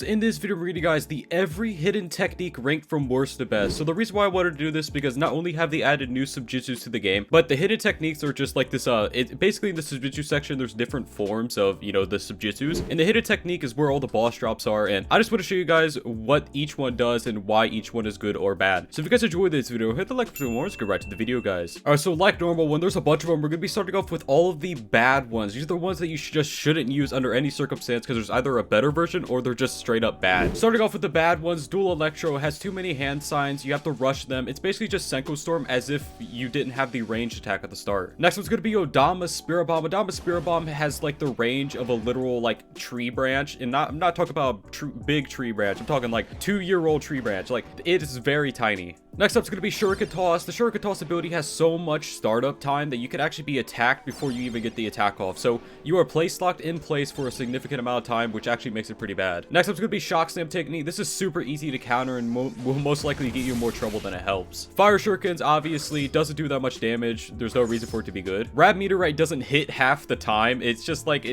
In this video, we're reading, guys, the every hidden technique ranked from worst to best. So the reason why I wanted to do this because not only have they added new subjutsus to the game, but the hidden techniques are just like this. Basically in the subjutsu section, there's different forms of, the subjutsus, and the hidden technique is where all the boss drops are. And I just want to show you guys what each one does and why each one is good or bad. So if you guys enjoyed this video, hit the like button more. Let's get right to the video, guys. All right, so like normal, when there's a bunch of them, we're gonna be starting off with all of the bad ones. These are the ones that you just shouldn't use under any circumstance because there's either a better version or they're just straight up bad. Starting off with the bad ones, Dual Electro has too many hand signs. You have to rush them. It's basically just Senko Storm as if you didn't have the ranged attack at the start. Next one's gonna be Odama Spirit Bomb. Odama Spirit Bomb has like the range of a literal like tree branch, and I'm not talking about a big tree branch. I'm talking like 2-year-old tree branch. Like it is very tiny. Next up is going to be Shuriken Toss. The Shuriken Toss ability has so much startup time that you can actually be attacked before you even get the attack off. So you are place locked in place for a significant amount of time, which actually makes it pretty bad. Next up is going to be Shock Slam Technique. This is super easy to counter and will most likely get you more trouble than it helps. Fire Shurikens obviously doesn't do that much damage. There's no reason for it to be good. Rab Meteorite doesn't hit half the time. It's just like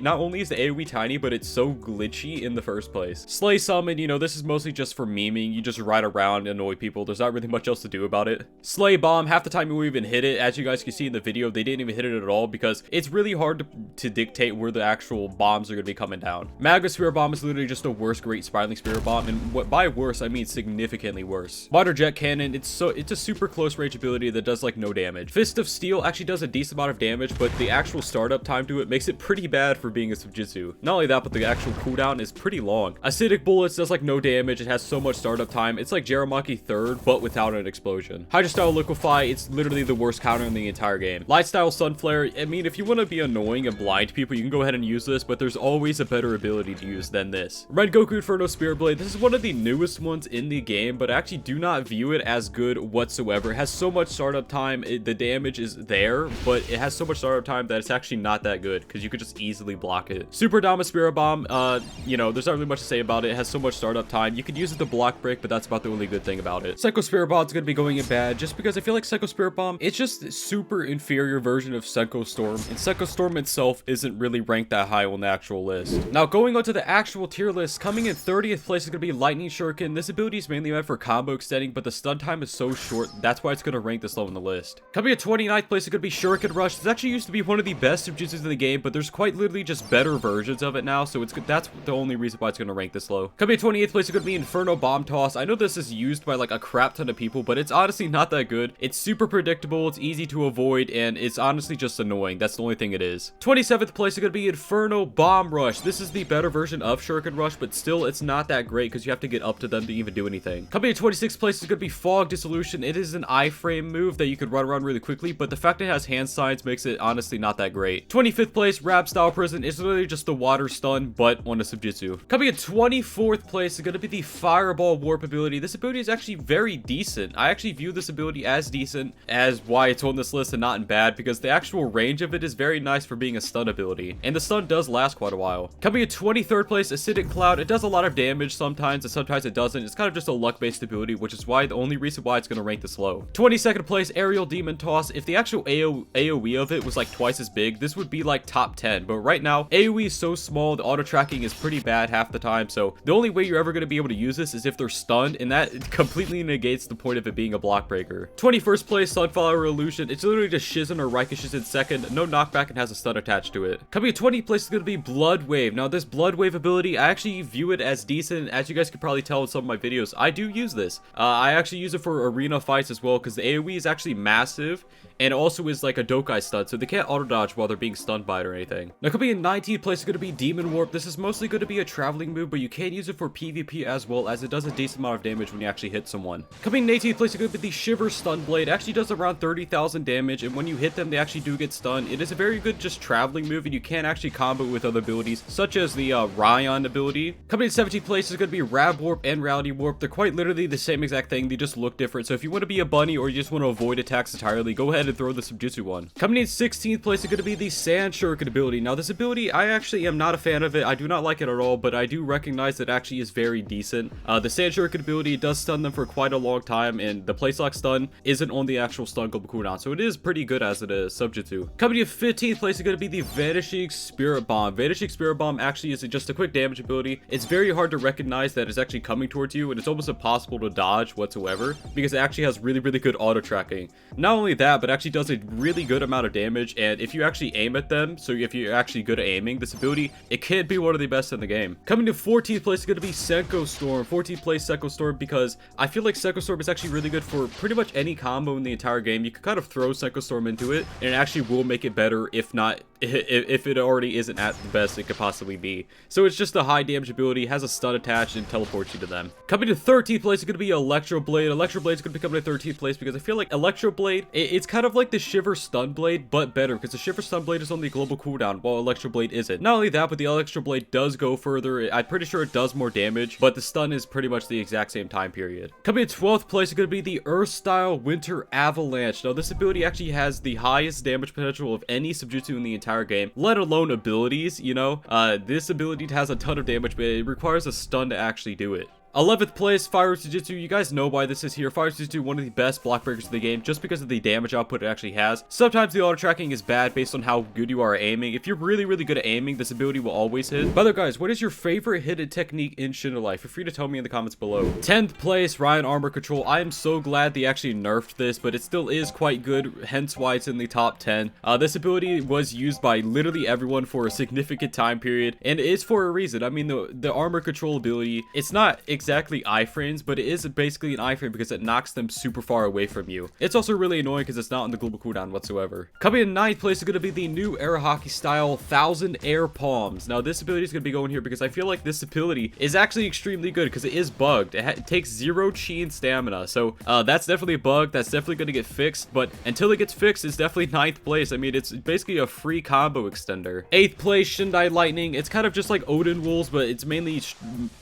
not only is the AoE tiny, but it's so glitchy in the first place. Slay Summon, this is mostly just for memeing. You just ride around and annoy people. There's not really much else to do about it. Slay Bomb, half the time you won't even hit it. As you guys can see in the video, they didn't even hit it at all because it's really hard to dictate where the actual bombs are going to be coming down. Magma Spirit Bomb is literally just a worse Great Spiraling Spirit Bomb, and by worse I mean significantly worse. Water Jet Cannon, it's a super close range ability that does like no damage. Fist of Steel actually does a decent amount of damage, but the actual startup time to it makes it pretty bad for being a Subjutsu. Not only that, but the actual cooldown is pretty long. Acidic Bullets does like no damage. It has so much startup time. It's like Jeremaki 3rd, but without an explosion. Hydro Style Liquefy, it's literally the worst counter in the entire game. Light Style Sunflare, I mean, if you want to be annoying and blind people, you can go ahead and use this, but there's always a better ability to use than this. Red Goku Inferno Spirit Blade, this is one of the newest ones in the game, but I actually do not view it as good whatsoever. It has so much startup time, the damage is there, but it has so much startup time that it's actually not that good because you could just easily block it. Super Dama Spirit Bomb, there's not really much to say about it. It has so much startup time. You could use it to block break, but that's about the only good thing about it. Psycho Spirit Bomb is going to be going in bad just because I feel like Psycho Spirit Bomb, it's just a super inferior version of Senko Storm, and Senko Storm itself isn't really ranked that high on the actual list. Now going on to the actual tier list, coming in 30th place is going to be Lightning Shuriken. This ability is mainly meant for combo extending, but the stun time is so short, that's why it's going to rank this low on the list. Coming in 29th place is going to be Shuriken Rush. This actually used to be one of the best subjutsus in the game, but there's quite literally just better versions of it now, so that's the only reason why it's going to rank this low. Coming in 28th place is going to be Inferno Bomb Toss. I know this is used by like a crap ton of people, but it's honestly not that good. It's super predictable, it's easy to avoid, and it's honestly just annoying. That's the only thing it is. 27th place is going to be Inferno Bomb Rush. This is the better version of Shuriken Rush, but still it's not that great because you have to get up to them to even do anything. Coming in 26th place is going to be Fog Dissolution. It is an iframe move that you could run around really quickly, but the fact it has hand signs makes it honestly not that great. 25th place, Rab Style Prison. It's literally just the water stun, but on a Subjutsu. Coming in 24th place is going to be the Fireball Warp ability. This ability is actually very decent. I actually view this ability as decent as why it's on this list and not in bad, because the actual range of it is very nice for being a stun ability, and the stun does last quite a while. Coming in 23rd place, Acidic Cloud. It does a lot of damage sometimes, and sometimes it doesn't. It's kind of just a luck-based ability, which is why the only reason why it's going to rank this low. 22nd place, Aerial Demon Toss. If the actual AoE of it was like twice as big, this would be like top 10, but right now AoE is so small, the auto tracking is pretty bad half the time, so the only way you're ever going to be able to use this is if they're stunned, and that completely negates the point of it being a block breaker. 21st place, Sunflower Illusion. It's literally just Shizen or Raika Shizen second, no knockback, and has a stun attached to it. Coming in 20th place is going to be Blood Wave. Now this Blood Wave ability, I actually view it as decent. As you guys could probably tell in some of my videos, I do use this. I actually use it for arena fights as well because the AoE is actually massive, and also is like a Dokai stun, so they can't auto dodge while they're being stunned by it or anything. Now coming in 19th place is going to be Demon Warp. This is mostly going to be a traveling move, but you can use it for PvP as well, as it does a decent amount of damage when you actually hit someone. Coming in 18th place is going to be the Shiver Stun Blade. It actually does around 30,000 damage, and when you hit them, they actually do get stunned. It is a very good just traveling move, and you can actually combo with other abilities, such as the Ryan ability. Coming in 17th place is going to be Rab Warp and Reality Warp. They're quite literally the same exact thing, they just look different. So if you want to be a bunny or you just want to avoid attacks entirely, go ahead and throw the Subjutsu one. Coming in 16th place is going to be the Sand Shuriken ability. Now this ability, I actually am not a fan of it. I do not like it at all, but I do recognize that it actually is very decent. The Sand Shuriken ability does stun them for quite a long time, and the place lock stun isn't on the actual stun global cooldown, so it is pretty good as it is. Subjutsu. Coming in 15th place is going to be the Vanishing Spirit Bomb. Vanishing Spirit Bomb actually is just a quick damage ability ability, it's very hard to recognize that it's actually coming towards you, and it's almost impossible to dodge whatsoever because it actually has really good auto tracking. Not only that, but actually does a really good amount of damage, and if you actually aim at them, so if you're actually good at aiming, this ability, it can be one of the best in the game. Coming to 14th place is going to be Senko Storm. 14th place Senko Storm, because I feel like Senko Storm is actually really good for pretty much any combo in the entire game. You can kind of throw Senko Storm into it, and it actually will make it better, if not, if it already isn't at the best it could possibly be. So it's just a high damage ability, has a stun attached, and teleports you to them. Coming to 13th place is going to be Electro Blade. Electro Blade is going to be coming to 13th place because I feel like Electro Blade, it's kind of like the Shiver Stun Blade, but better, because the Shiver Stun Blade is on the global cooldown, while Electro Blade isn't. Not only that, but the Electro Blade does go further. I'm pretty sure it does more damage, but the stun is pretty much the exact same time period. Coming to 12th place is going to be the Earth Style Winter Avalanche. Now, this ability actually has the highest damage potential of any Subjutsu in the entire game, let alone abilities, you know? This ability has a ton of damage, but it requires a stun to actually do it. 11th place, Fire Sujutsu. You guys know why this is here. Fire Sujutsu, one of the best block breakers in the game, just because of the damage output it actually has. Sometimes the auto tracking is bad based on how good you are at aiming. If you're really good at aiming, this ability will always hit. By the way, guys, what is your favorite hidden technique in Shindo Life? Feel free to tell me in the comments below. 10th place, Ryan Armor Control. I am so glad they actually nerfed this, but it still is quite good, hence why it's in the top 10. This ability was used by literally everyone for a significant time period, and it is for a reason. I mean, the Armor Control ability, it's not exactly iframes, but it is basically an iframe because it knocks them super far away from you. It's also really annoying because it's not on the global cooldown whatsoever. Coming in 9th place is going to be the new Air Hockey style 1000 Air Palms. Now, this ability is going to be going here because I feel like this ability is actually extremely good because it is bugged. It takes 0 chi and stamina, so that's definitely a bug. That's definitely going to get fixed, but until it gets fixed, it's definitely 9th place. I mean, it's basically a free combo extender. 8th place, Shindai Lightning. It's kind of just like Odin Wolves, but it's mainly,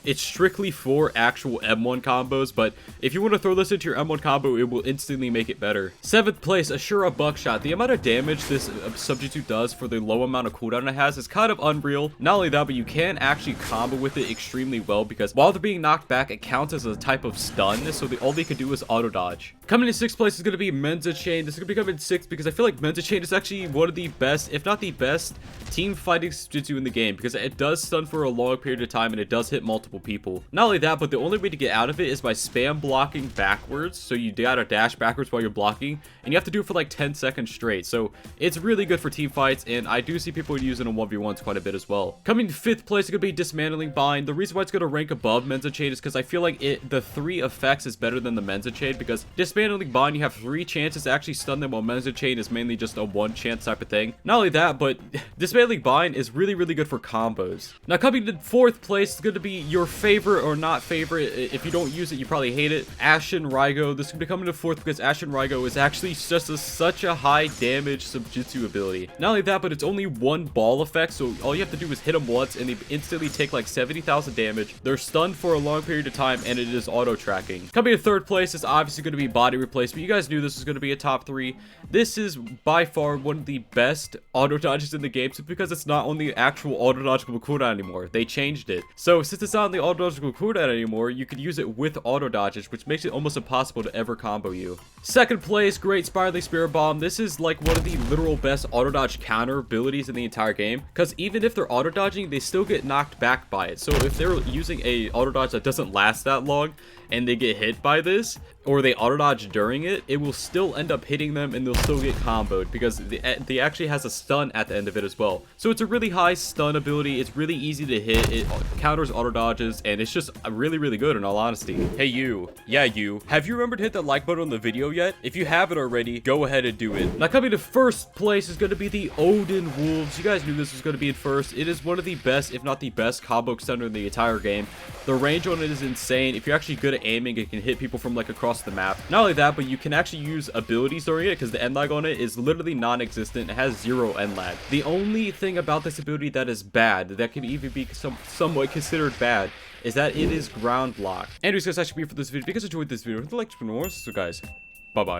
it's strictly for actual M1 combos, but if you want to throw this into your M1 combo, it will instantly make it better. 7th place, Ashura Buckshot. The amount of damage this Subjutsu does for the low amount of cooldown it has is kind of unreal. Not only that, but you can actually combo with it extremely well because while they're being knocked back, it counts as a type of stun, so all they can do is auto dodge. Coming in 6th place is going to be Menza Chain. This is going to be coming in 6th because I feel like Menza Chain is actually one of the best, if not the best, team fighting Subjutsu in the game because it does stun for a long period of time and it does hit multiple people. Not only that, but the only way to get out of it is by spam blocking backwards. So you gotta dash backwards while you're blocking, and you have to do it for like 10 seconds straight. So it's really good for team fights, and I do see people using it in 1v1s quite a bit as well. Coming to 5th place is gonna be Dismantling Bind. The reason why it's gonna rank above Menza Chain is because I feel like the 3 effects is better than the Menza Chain, because Dismantling Bind, you have 3 chances to actually stun them, while Menza Chain is mainly just a 1 chance type of thing. Not only that, but Dismantling Bind is really good for combos. Now, coming to 4th place is gonna be your favorite or not favorite. If you don't use it, you probably hate it. Ashen Raigo. This is going to be coming to 4th because Ashen Raigo is actually just such a high damage Subjutsu ability. Not only that, but it's only 1 ball effect, so all you have to do is hit them once and they instantly take like 70,000 damage. They're stunned for a long period of time, and it is auto tracking. Coming to 3rd place is obviously going to be Body Replacement. You guys knew this was going to be a top 3. This is by far one of the best auto dodges in the game, so because it's not on the actual auto dodgeable cooldown anymore. They changed it. So since it's not on the auto dodgeable cooldown anymore, you could use it with auto dodges, which makes it almost impossible to ever combo you. 2nd place, Great Spiraling Spirit Bomb. This is like one of the literal best auto dodge counter abilities in the entire game, because even if they're auto dodging, they still get knocked back by it. So if they're using a auto dodge that doesn't last that long and they get hit by this, or they auto dodge during it, it will still end up hitting them and they'll still get comboed because they actually has a stun at the end of it as well. So it's a really high stun ability. It's really easy to hit. It counters auto dodges, and it's just really good in all honesty. Hey you, yeah you, have you remembered to hit that like button on the video yet? If you haven't already, go ahead and do it. Now, coming to 1st place is going to be the Odin Wolves. You guys knew this was going to be in 1st. It is one of the best, if not the best, combo extender in the entire game. The range on it is insane. If you're actually good at aiming, it can hit people from like across the map. Not only that, but you can actually use abilities during it because the end lag on it is literally non-existent. It has 0 end lag. The only thing about this ability that is bad, that can even be somewhat considered bad, is that it is ground locked. Anyways, guys, that should be it for this video. If you guys enjoyed this video, hit the like button more. So guys, bye bye.